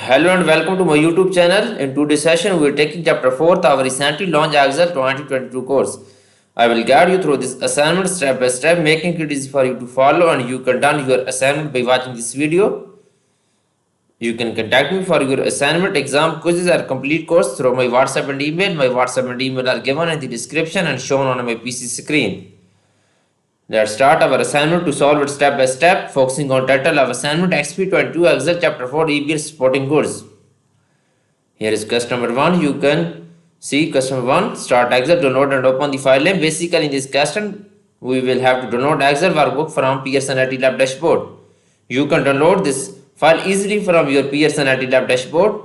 Hello and welcome to my YouTube channel. In today's session, we are taking chapter 4 of our recently launched Excel 2022 course. I will guide you through this assignment step by step, making it easy for you to follow, and you can done your assignment by watching this video. You can contact me for your assignment, exam, quizzes, or complete course through my WhatsApp and email. My WhatsApp and email are given in the description and shown on my PC screen. Let's start our assignment to solve it step by step, focusing on title of assignment XP22 Excel chapter 4 EBL supporting goods. Here is question number 1. You can see question 1. Start Excel, download and open the file name. Basically in this question, we will have to download Excel workbook from Pearson IT Lab dashboard. You can download this file easily from your Pearson IT Lab dashboard.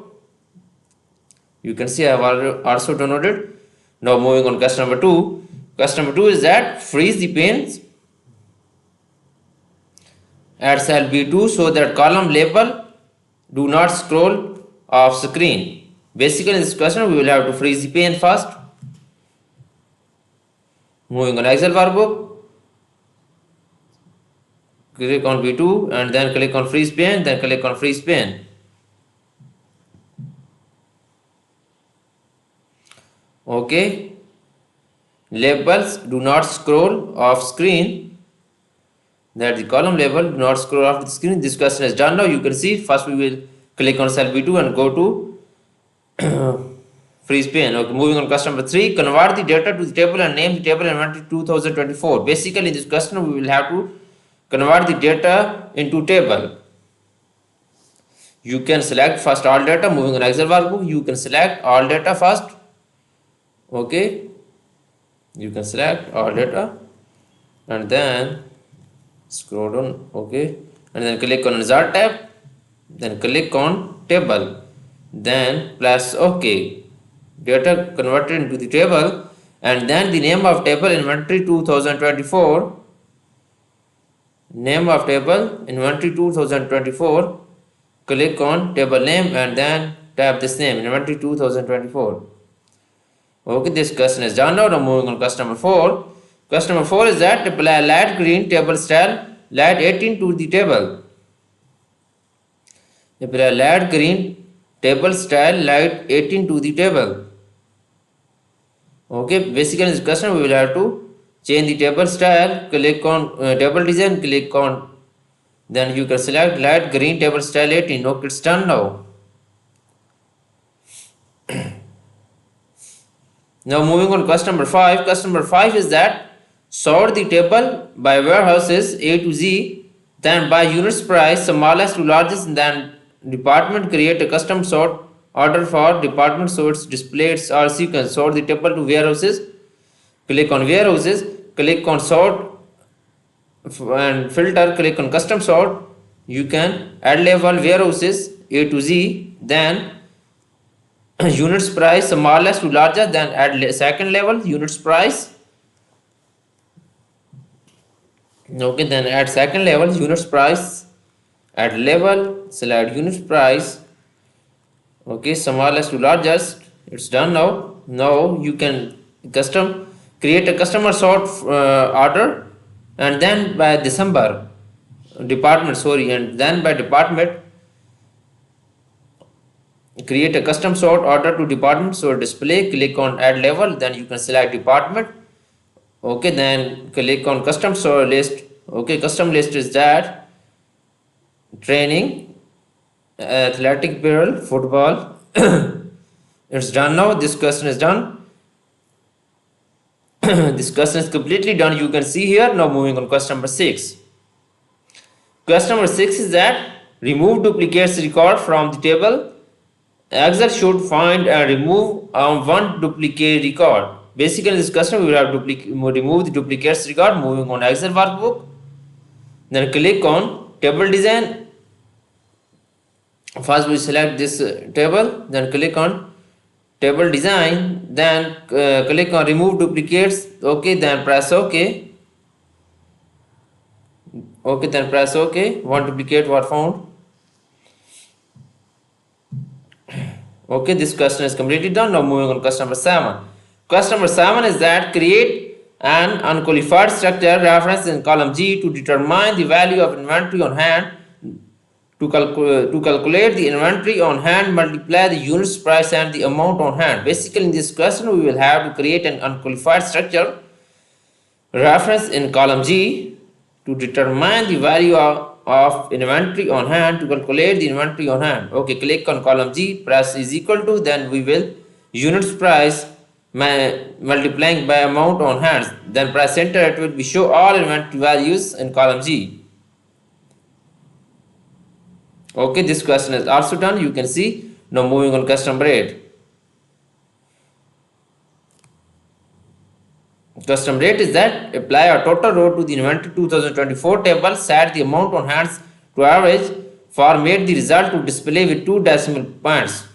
You can see I have also downloaded. Now moving on question number 2. Question number 2 is that freeze the panes at cell B2 so that column label do not scroll off screen. Basically in this question we will have to freeze the pane first. Moving on Excel workbook, click on B2 and then click on freeze pane, then click on freeze pane. Okay, labels do not scroll off screen, that the column label do not scroll off the screen. This question is done. Now you can see first we will click on cell B2 and go to freeze pane. Okay, moving on question number 3. Convert the data to the table and name the table inventory 2024. Basically in this question we will have to convert the data into table. You can select first all data. Moving on Excel workbook, you can select all data first. Okay, you can select all data and then scroll down. Okay, and then click on insert tab, then click on table, then press OK. Data converted into the table, and then the name of table inventory 2024. Name of table inventory 2024. Click on table name and then tap this name inventory 2024. Okay, this question is done. Now moving on question number 4. Question number 4 is that apply light green table style light 18 to the table. Apply light green table style light 18 to the table. Okay, basically in this question we will have to change the table style. Click on table design, click on, then you can select light green table style 18. Okay, it's done now. Now moving on question number 5. Question number 5 is that sort the table by warehouses A to Z, then by units price smallest to largest, and then department create a custom sort order for department so it's displayed all sequence. Sort the table to warehouses. Click on warehouses, click on sort and filter, click on custom sort. You can add level warehouses A to Z, then units price smallest to largest, then add second level units price. Okay, then add second level units price, add level, select units price. Okay, smallest to largest. It's done now. Now you can create a customer sort order, and then by December department, and then by department create a custom sort order to department so display. Click on add level, then you can select department. Okay, then click on custom sort list. Okay, custom list is that training, athletic apparel, football. It's done now. This question is done. This question is completely done. You can see here. Now moving on question number 6. Question number 6 is that remove duplicates record from the table. Excel should find and remove one duplicate record. Basically in this question we will have remove the duplicates record. Moving on Excel workbook, then click on table design. First we select this table, then click on table design, then click on remove duplicates. Okay, then press OK. Okay, then press OK. One duplicate was found. Okay, this question is completely done. Now moving on question number 7. Question number 7 is that create an unqualified structure reference in column G to determine the value of inventory on hand To calculate the inventory on hand, multiply the units price and the amount on hand. Basically, in this question, we will have to create an unqualified structure reference in column G to determine the value of inventory on hand to calculate the inventory on hand. Okay, click on column G, press is equal to, then we will units price multiplying by amount on hand, then press enter. It will be show all inventory values in column G. Okay, this question is also done. You can see. Now moving on custom rate. Custom rate is that apply a total row to the inventory 2024 table, set the amount on hands to average, format the result to display with 2 decimal points.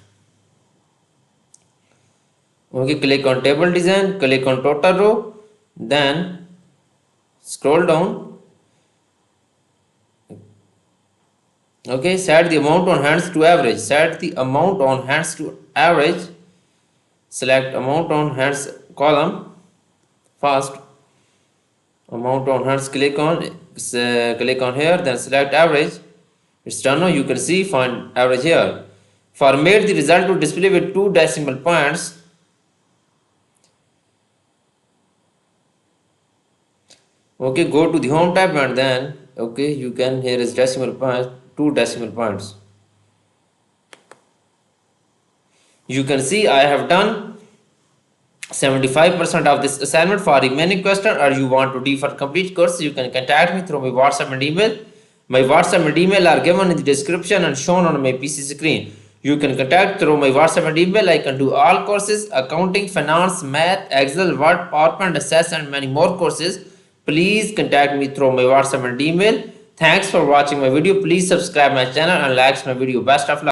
Okay, click on table design, click on total row, then scroll down. Okay, set the amount on hands to average, set the amount on hands to average, select amount on hands column. First, amount on hands, click on here, then select average. It's done now. You can see find average here. Format the result to display with 2 decimal points. Okay, go to the home tab and then okay, you can here is decimal points, 2 decimal points. You can see I have done 75% of this assignment. For remaining question or you want to defer complete course, you can contact me through my WhatsApp and email. My WhatsApp and email are given in the description and shown on my PC screen. You can contact through my WhatsApp and email. I can do all courses, accounting, finance, math, Excel, Word, PowerPoint, Access and many more courses. Please contact me through my WhatsApp and email. Thanks for watching my video. Please subscribe my channel and like my video. Best of luck.